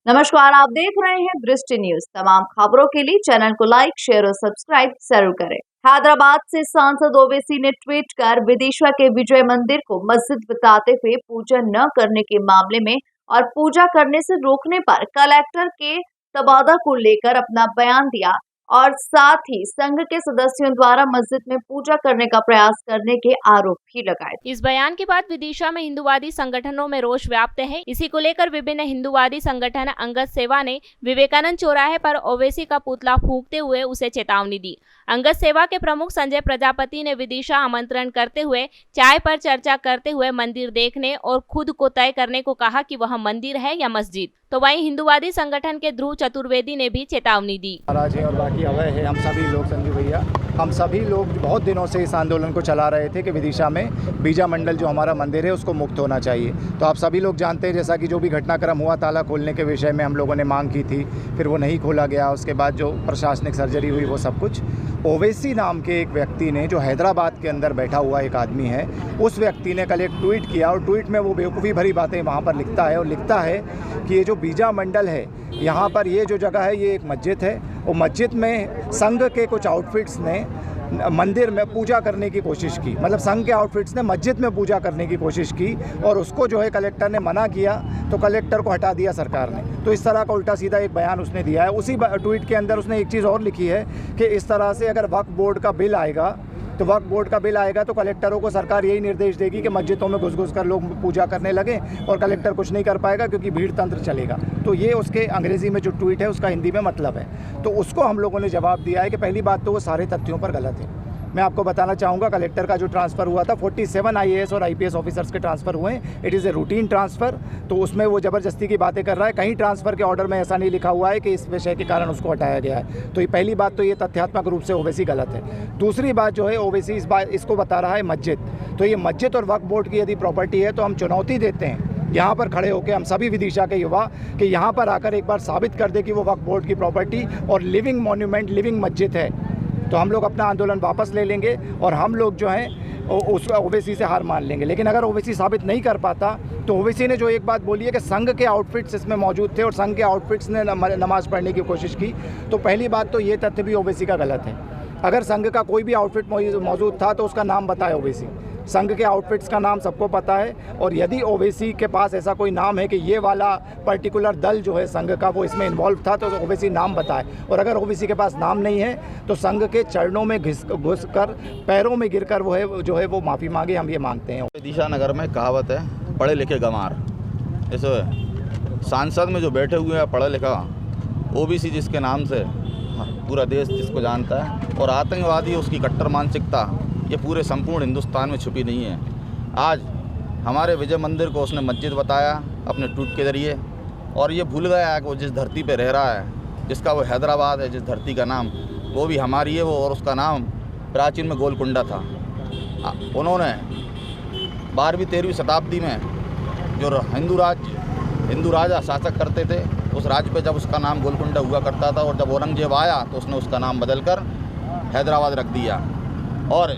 नमस्कार, आप देख रहे हैं दृष्टि न्यूज। तमाम खबरों के लिए चैनल को लाइक, शेयर और सब्सक्राइब जरूर करें। हैदराबाद से सांसद ओवैसी ने ट्वीट कर विदिशा के विजय मंदिर को मस्जिद बताते हुए पूजा न करने के मामले में और पूजा करने से रोकने पर कलेक्टर के तबादला को लेकर अपना बयान दिया और साथ ही संघ के सदस्यों द्वारा मस्जिद में पूजा करने का प्रयास करने के आरोप भी लगाए। इस बयान के बाद विदिशा में हिंदूवादी संगठनों में रोष व्याप्त है। इसी को लेकर विभिन्न हिंदूवादी संगठन अंगद सेवा ने विवेकानंद चौराहे पर ओवैसी का पुतला फूंकते हुए उसे चेतावनी दी। अंगद सेवा के प्रमुख संजय प्रजापति ने विदिशा आमंत्रण करते हुए चाय पर चर्चा करते हुए मंदिर देखने और खुद को तय करने को कहा कि वह मंदिर है या मस्जिद। तो वहीं हिंदूवादी संगठन के ध्रुव चतुर्वेदी ने भी चेतावनी दी। महाराज है और बाकी अवय है, हम सभी लोग संजू भैया, हम सभी लोग बहुत दिनों से इस आंदोलन को चला रहे थे कि विदिशा में बीजा मंडल जो हमारा मंदिर है उसको मुक्त होना चाहिए। तो आप सभी लोग जानते हैं जैसा कि जो भी घटनाक्रम हुआ, ताला खोलने के विषय में हम लोगों ने मांग की थी, फिर वो नहीं खोला गया। उसके बाद जो प्रशासनिक सर्जरी हुई वो सब कुछ ओवैसी नाम के एक व्यक्ति ने, जो हैदराबाद के अंदर बैठा हुआ एक आदमी है, उस व्यक्ति ने कल एक ट्वीट किया और ट्वीट में वो बेवकूफ़ी भरी बातें वहाँ पर लिखता है और लिखता है कि ये जो बीजा मंडल है यहाँ पर, ये जो जगह है ये एक मस्जिद है और मस्जिद में संघ के कुछ आउटफिट्स ने मंदिर में पूजा करने की कोशिश की, मतलब संघ के आउटफिट्स ने मस्जिद में पूजा करने की कोशिश की और उसको जो है कलेक्टर ने मना किया तो कलेक्टर को हटा दिया सरकार ने। तो इस तरह का उल्टा सीधा एक बयान उसने दिया है। उसी ट्वीट के अंदर उसने एक चीज़ और लिखी है कि इस तरह से अगर वक्फ बोर्ड का बिल आएगा तो कलेक्टरों को सरकार यही निर्देश देगी कि मस्जिदों में घुस कर लोग पूजा करने लगे और कलेक्टर कुछ नहीं कर पाएगा क्योंकि भीड़ तंत्र चलेगा। तो ये उसके अंग्रेज़ी में जो ट्वीट है उसका हिंदी में मतलब है। तो उसको हम लोगों ने जवाब दिया है कि पहली बात तो वो सारे तथ्यों पर गलत है। मैं आपको बताना चाहूँगा, कलेक्टर का जो ट्रांसफ़र हुआ था 47 IAS और IPS ऑफिसर्स के ट्रांसफ़र हुए हैं। It is a routine transfer. तो उसमें वो ज़बरदस्ती की बातें कर रहा है। कहीं ट्रांसफ़र के ऑर्डर में ऐसा नहीं लिखा हुआ है कि इस विषय के कारण उसको हटाया गया है। तो ये पहली बात तो ये तथ्यात्मक रूप से ओवैसी गलत है। दूसरी बात जो है, ओवैसी इसको बता रहा है मस्जिद। तो ये मस्जिद और वक्फ बोर्ड की यदि प्रॉपर्टी है तो हम चुनौती देते हैं यहाँ पर खड़े होकर, हम सभी विदिशा के युवा, कि यहाँ पर आकर एक बार साबित कर दे कि वो वक्फ बोर्ड की प्रॉपर्टी और लिविंग मॉन्यूमेंट, लिविंग मस्जिद है। तो हम लोग अपना आंदोलन वापस ले लेंगे और हम लोग जो हैं उस ओवैसी से हार मान लेंगे। लेकिन अगर ओवैसी साबित नहीं कर पाता तो ओवैसी ने जो एक बात बोली है कि संघ के आउटफिट्स इसमें मौजूद थे और संघ के आउटफिट्स ने नमाज़ पढ़ने की कोशिश की, तो पहली बात तो ये तथ्य भी ओवैसी का गलत है। अगर संघ का कोई भी आउटफिट मौजूद था तो उसका नाम बताए ओवैसी। संघ के आउटफिट्स का नाम सबको पता है और यदि ओवैसी के पास ऐसा कोई नाम है कि ये वाला पर्टिकुलर दल जो है संघ का वो इसमें इन्वॉल्व था तो ओवैसी नाम बताए। और अगर ओवैसी के पास नाम नहीं है तो संघ के चरणों में घुस कर, पैरों में गिरकर वो माफ़ी मांगे, हम ये मांगते हैं। विदिशा नगर में कहावत है, पढ़े लिखे गंवार। जैसे सांसद में जो बैठे हुए हैं पढ़ा लिखा ओबीसी, जिसके नाम से पूरा देश जिसको जानता है, और आतंकवादी उसकी कट्टर मानसिकता ये पूरे संपूर्ण हिंदुस्तान में छुपी नहीं है। आज हमारे विजय मंदिर को उसने मस्जिद बताया अपने ट्वीट के ज़रिए, और ये भूल गया है कि वो जिस धरती पे रह रहा है, जिसका वो हैदराबाद है, जिस धरती का नाम वो भी हमारी है वो, और उसका नाम प्राचीन में गोलकुंडा था। उन्होंने 12वीं-13वीं शताब्दी में जो हिंदू राजा शासक करते थे, उस राज्य पे जब उसका नाम गोलकुंडा हुआ करता था, और जब औरंगजेब आया तो उसने उसका नाम बदलकर हैदराबाद रख दिया। और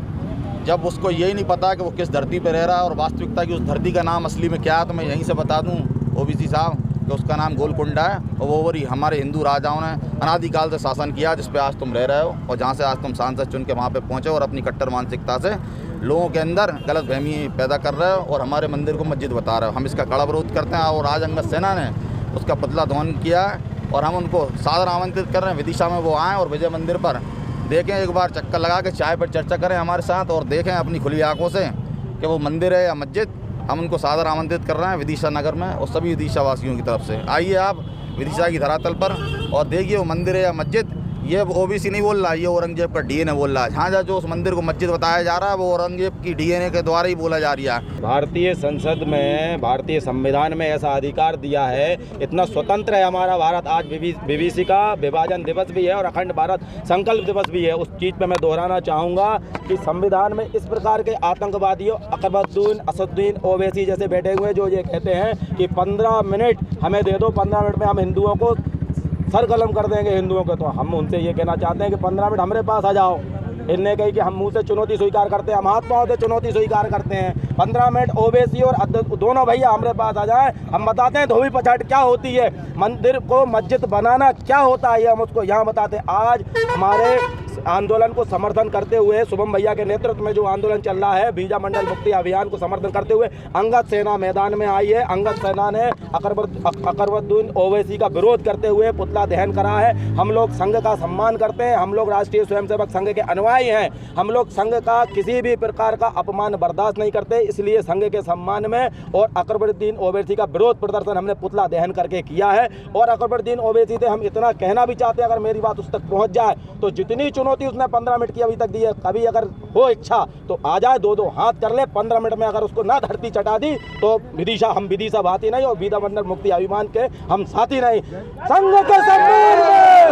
जब उसको यही नहीं पता कि वो किस धरती पर रह रहा है और वास्तविकता की उस धरती का नाम असली में क्या है, तो मैं यहीं से बता दूं ओबीसी साहब कि उसका नाम गोलकुंडा है और वो वही हमारे हिंदू राजाओं ने अनादिकाल से शासन किया, जिस पे आज तुम रह रहे हो और जहाँ से आज तुम सांसद चुन के वहाँ पे पहुँचे और अपनी कट्टर मानसिकता से लोगों के अंदर गलतफहमी पैदा कर रहे हो और हमारे मंदिर को मस्जिद बता रहे हो। हम इसका कड़ा विरोध करते हैं और आज अंगद सेना ने उसका पुतला दहन किया है और हम उनको सादर आमंत्रित कर रहे हैं विदिशा में वो आएँ और विजय मंदिर पर देखें, एक बार चक्कर लगा के चाय पर चर्चा करें हमारे साथ और देखें अपनी खुली आंखों से कि वो मंदिर है या मस्जिद। हम उनको सादर आमंत्रित कर रहे हैं विदिशा नगर में और सभी विदिशा वासियों की तरफ से। आइए आप विदिशा की धरातल पर और देखिए वो मंदिर है या मस्जिद। ये ओबीसी नहीं बोल रहा, ये औरंगजेब का डीएनए बोल रहा है। जहाँ जो उस मंदिर को मस्जिद बताया जा रहा है वो औरंगजेब की डीएनए के द्वारा ही बोला जा रहा है। भारतीय संसद में, भारतीय संविधान में ऐसा अधिकार दिया है, इतना स्वतंत्र है हमारा भारत। आज बीबीसी का विभाजन दिवस भी है और अखंड भारत संकल्प दिवस भी है। उस चीज़ पे मैं दोहराना चाहूँगा कि संविधान में इस प्रकार के आतंकवादियों अकबरुद्दीन, असदुद्दीन ओवैसी जैसे बैठे हुए जो ये कहते हैं कि 15 मिनट हमें दे दो, 15 मिनट में हम हिंदुओं को सरकलम कर देंगे हिंदुओं को, तो हम उनसे ये कहना चाहते हैं कि 15 मिनट हमारे पास आ जाओ, इनने कही कि हम मुंह से चुनौती स्वीकार करते हैं, हम हाथ पाँव से चुनौती स्वीकार करते हैं। 15 मिनट ओवैसी और दोनों भैया हमारे पास आ जाए, हम बताते हैं धोबी पछाड़ क्या होती है, मंदिर को मस्जिद बनाना क्या होता है, हम उसको यहाँ बताते हैं। आज हमारे आंदोलन को समर्थन करते हुए शुभम भैया के नेतृत्व में जो आंदोलन चल रहा है, बीजा मंडल मुक्ति अभियान को समर्थन करते हुए अंगद सेना मैदान में आई है। अंगद सेना ने अकबरुद्दीन ओवैसी का विरोध करते हुए पुतला दहन करा है। हम लोग संघ का सम्मान करते हैं, हम लोग राष्ट्रीय स्वयंसेवक संघ के अनुयायी हैं, हम लोग संघ का किसी भी प्रकार का अपमान बर्दाश्त नहीं करते, इसलिए संघ के सम्मान में और अकबरुद्दीन ओवैसी का विरोध प्रदर्शन हमने पुतला दहन करके किया है। और अकबरुद्दीन ओवैसी से हम इतना कहना भी चाहते हैं, अगर मेरी बात उस तक पहुंच जाए तो जितनी चुनौती उसने 15 मिनट की अभी तक दी है, कभी अगर हो इच्छा तो आ जाए, दो हाथ कर ले। 15 मिनट में अगर उसको ना धरती चटा दी तो हम विदिशा भाती नहीं और बीजा मंडल मुक्ति अभियान के हम साथी नहीं। संघ के सम्मान में